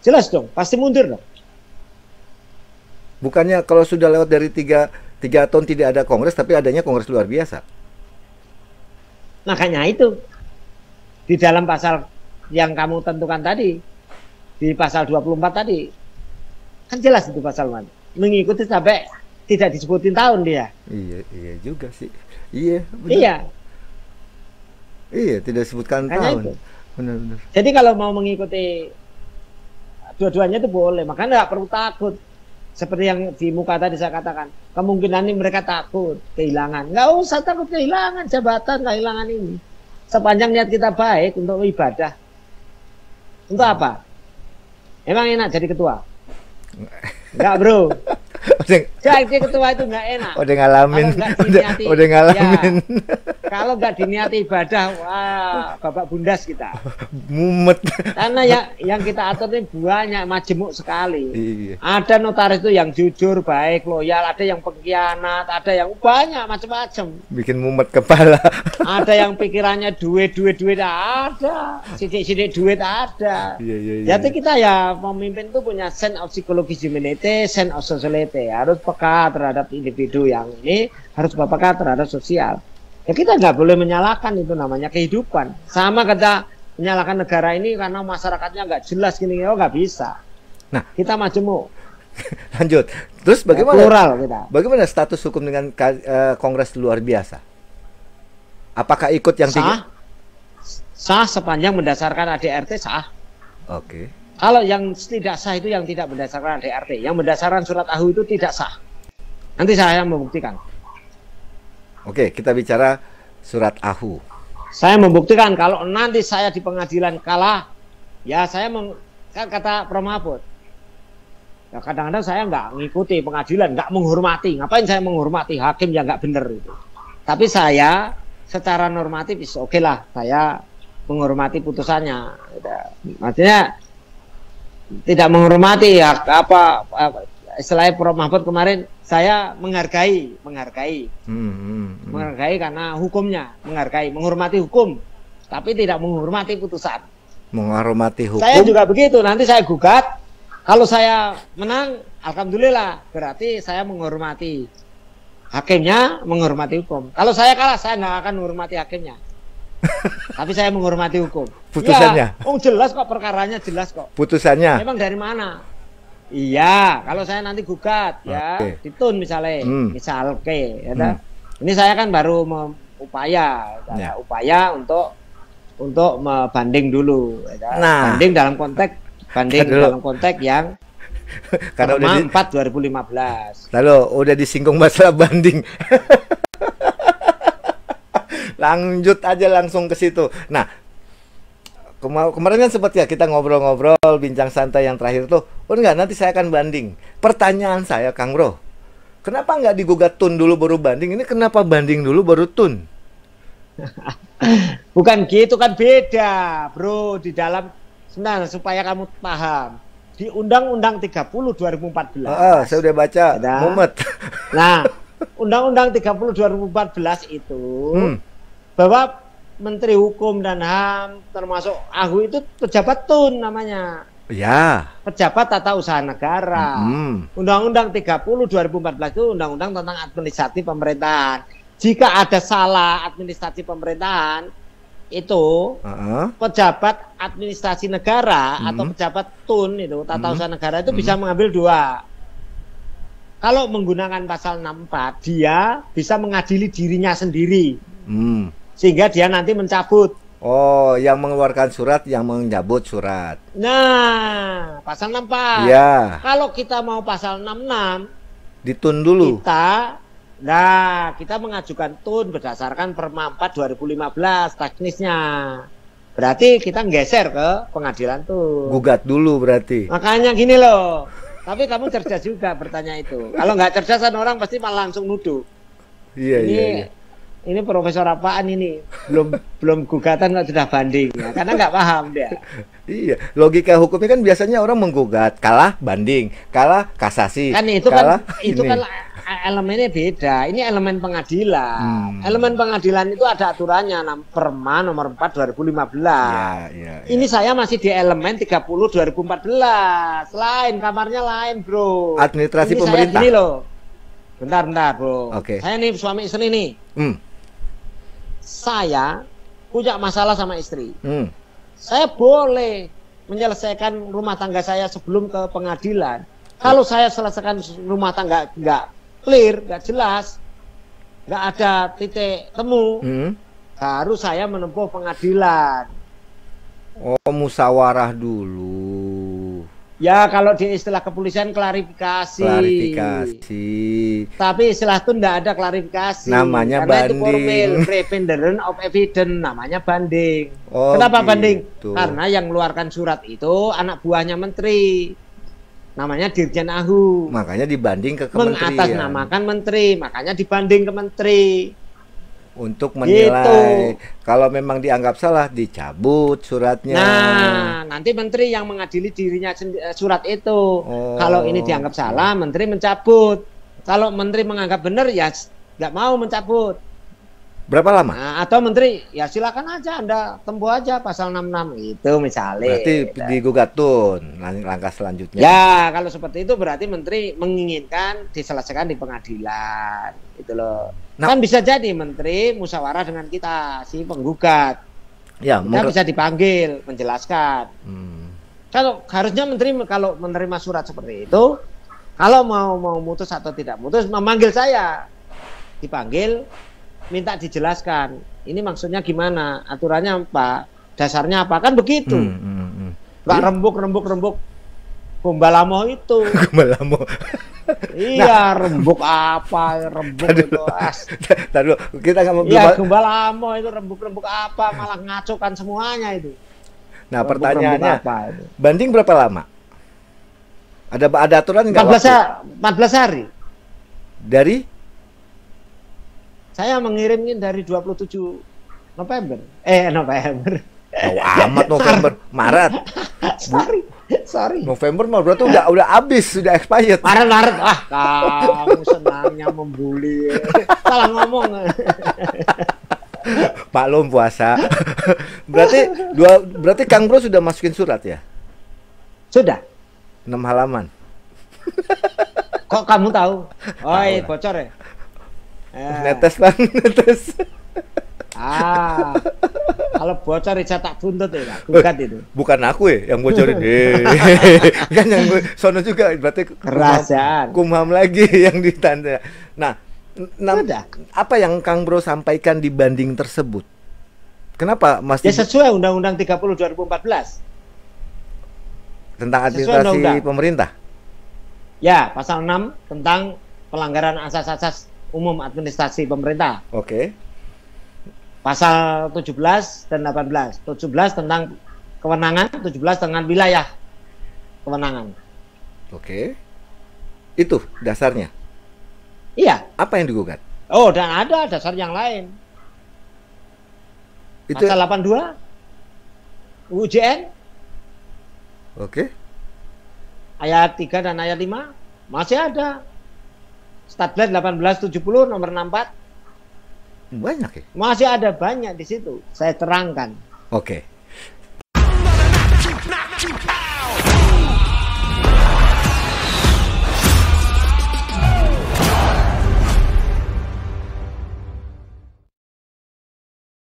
Jelas dong, pasti mundur dong. Bukannya kalau sudah lewat dari tiga tahun tidak ada kongres, tapi adanya kongres luar biasa. Makanya itu di dalam pasal yang kamu tentukan tadi, di pasal 24 tadi, kan jelas itu pasal mana. Mengikuti sampai tidak disebutin tahun dia. Iya juga sih. Iya, benar. Iya. Iya, tidak disebutkan tahun. Itu. Benar. Jadi kalau mau mengikuti dua-duanya itu boleh, makanya nggak perlu takut. Seperti yang di muka tadi saya katakan, kemungkinan ini mereka takut kehilangan. Nggak usah takut kehilangan jabatan, kehilangan ini. Sepanjang niat kita baik untuk ibadah. Untuk apa? Emang enak jadi ketua? Enggak, bro. Jadi ketua itu nggak enak. Udah ngalamin. Udah ngalamin. Ya, kalau nggak diniati ibadah, wah, bapak bundas kita. Mumet. Karena yang kita atur ini banyak, majemuk sekali. Iya. Ada notaris itu yang jujur, baik, loyal, ada yang pengkhianat, ada yang banyak macam-macam. Bikin mumet kepala. Ada yang pikirannya duit ada, sidik-sidik duit ada. Iya. Jadi kita ya pemimpin itu punya sense of psychology humanity, sense of sociality. Harus peka terhadap individu yang ini, harus peka terhadap sosial. Ya kita nggak boleh menyalahkan, itu namanya kehidupan. Sama kita menyalahkan negara ini karena masyarakatnya nggak jelas gini, oh nggak bisa. Nah, kita majemuk. Lanjut. Terus bagaimana? Plural kita. Bagaimana status hukum dengan kongres luar biasa? Apakah ikut yang sah? Sah sepanjang mendasarkan ADRT sah. Oke. Kalau yang tidak sah itu yang tidak berdasarkan ADRT, yang berdasarkan surat AHU itu tidak sah. Nanti saya membuktikan. Oke, kita bicara surat AHU. Saya membuktikan kalau nanti saya di pengadilan kalah, ya saya kan kata Prof. Mahfud. Ya kadang-kadang saya nggak ngikuti pengadilan, nggak menghormati. Ngapain saya menghormati hakim yang nggak benar itu? Tapi saya secara normatif oke lah, saya menghormati putusannya. Maksudnya tidak menghormati istilahnya Prof. Mahfud kemarin, saya menghargai karena hukumnya, menghormati hukum, tapi tidak menghormati putusan. Menghormati hukum. Saya juga begitu, nanti saya gugat, kalau saya menang, alhamdulillah, berarti saya menghormati hakimnya, menghormati hukum. Kalau saya kalah, saya nggak akan menghormati hakimnya. Tapi saya menghormati hukum. Putusannya? Ya, jelas kok, perkaranya jelas kok. Putusannya? Memang dari mana? Iya, kalau saya nanti gugat ya, ditun misalnya, ya. Ini saya kan baru upaya untuk membanding dulu. Ya. Nah, banding dalam konteks yang karena udah 4 2015. Lalu udah disinggung masalah banding. Lanjut aja langsung ke situ. Nah, kemarin kan sempat ya kita ngobrol-ngobrol, bincang santai yang terakhir tuh. Oh enggak, nanti saya akan banding. Pertanyaan saya, Kang Bro, kenapa nggak digugat tun dulu baru banding? Ini kenapa banding dulu baru tun? Bukan gitu, kan beda, Bro. Di dalam, sebenarnya supaya kamu paham, di Undang-Undang 30 2014. Saya udah baca, mumet. Nah, Undang-Undang 30 2014 itu bahwa Menteri Hukum dan HAM termasuk AHU itu pejabat tun namanya. Ya. Pejabat tata usaha negara. Undang-Undang 30 2014 itu undang-undang tentang administrasi pemerintahan. Jika ada salah administrasi pemerintahan itu pejabat administrasi negara atau pejabat tun itu tata usaha negara itu bisa mengambil dua. Kalau menggunakan pasal 64 dia bisa mengadili dirinya sendiri. Sehingga dia nanti mencabut. Oh, yang mengeluarkan surat, yang mencabut surat. Nah, pasal 64. Ya. Kalau kita mau pasal 66, ditun dulu. Kita mengajukan tun berdasarkan Perma 4 2015 teknisnya. Berarti kita geser ke pengadilan tun. Gugat dulu berarti. Makanya gini loh. Tapi kamu cerdas juga bertanya itu. Kalau nggak cerdas kan orang pasti malah langsung nuduh. Iya. ini profesor apaan ini? Belum gugatan kok sudah banding ya, karena nggak paham dia. Iya, logika hukumnya kan biasanya orang menggugat, kalah banding, kalah kasasi, Kan itu kalah itu ini. kan elemennya beda. Ini elemen pengadilan. Elemen pengadilan itu ada aturannya Perma nomor 4 2015. Ya. Ini saya masih di elemen 30 2014. Lain, kamarnya lain, Bro. Administrasi ini pemerintah. Saya gini loh. Bentar, Bro. Oke. Saya nih suami istri nih. Saya punya masalah sama istri. Saya boleh menyelesaikan rumah tangga saya sebelum ke pengadilan. Kalau saya selesaikan rumah tangga nggak clear, nggak jelas, nggak ada titik temu, baru saya menempuh pengadilan. Oh, musyawarah dulu. Ya, kalau di istilah kepolisian klarifikasi. Tapi istilah itu nggak ada klarifikasi. Namanya karena banding. itu formil, preponderance of evidence, namanya banding. Oh, Kenapa gitu. banding? Karena yang mengeluarkan surat itu anak buahnya menteri. Namanya Dirjen Ahu. Makanya dibanding ke kementerian. Mengatasnamakan menteri, makanya dibanding ke menteri. Untuk menilai. Kalau memang dianggap salah, dicabut suratnya. Nah, nanti menteri yang mengadili dirinya surat itu. Kalau ini dianggap salah, menteri mencabut. Kalau menteri menganggap benar, ya nggak mau mencabut. Berapa lama? Nah, atau menteri, ya silakan aja Anda tempuh aja pasal 66 itu misalnya. Berarti digugat tuh langkah selanjutnya. Ya, kalau seperti itu berarti menteri menginginkan diselesaikan di pengadilan. Gitu loh. Kan bisa jadi menteri musyawarah dengan kita si penggugat. Ya, kita bisa dipanggil menjelaskan. Kalau harusnya menteri kalau menerima surat seperti itu, kalau mau mutus atau tidak mutus memanggil saya. Dipanggil, minta dijelaskan. Ini maksudnya gimana? Aturannya apa? Dasarnya apa? Kan begitu. Nggak rembuk. Gombalamo itu. Gombalamo. Iya, rembuk apa? Rembuk itu. Tadi kita nggak mau. Iya, gombalamo itu rembuk apa? Malah ngacokan semuanya itu. Nah, pertanyaannya, banding berapa lama? Ada aturan nggak? 14 hari. Dari? Saya mengirimnya dari 27 November. November. Oh, amat November, Maret. Sorry. November mah berarti udah habis, sudah expired. Maret. Kamu senangnya membuli. Salah ngomong. Maklum puasa. berarti Kang Bro sudah masukin surat ya? Sudah. 6 halaman. Kok kamu tahu? Bocor ya? Netes bang, netes. Kalau bocor Ica tak buntut ya, gugat itu. Bukan aku ya yang bocorin. Kan yang gue sono juga berarti kerahasiaan. Kumham lagi yang ditanda. Nah, apa yang Kang Bro sampaikan di banding tersebut? Kenapa Mas? Ya sesuai Undang-Undang 30 2014 tentang administrasi pemerintah. Ya, pasal 6 tentang pelanggaran asas-asas umum administrasi pemerintah. Oke. Pasal 17 dan 18. 17 tentang kewenangan, 17 tentang wilayah kewenangan. Oke. Itu dasarnya. Iya. Apa yang digugat? Oh, dan ada dasar yang lain. Itu pasal 82 UJN. Oke. Ayat 3 dan ayat 5 masih ada. Statblad 1870 nomor 64. Banyak ya? Masih ada banyak di situ. Saya terangkan. Oke.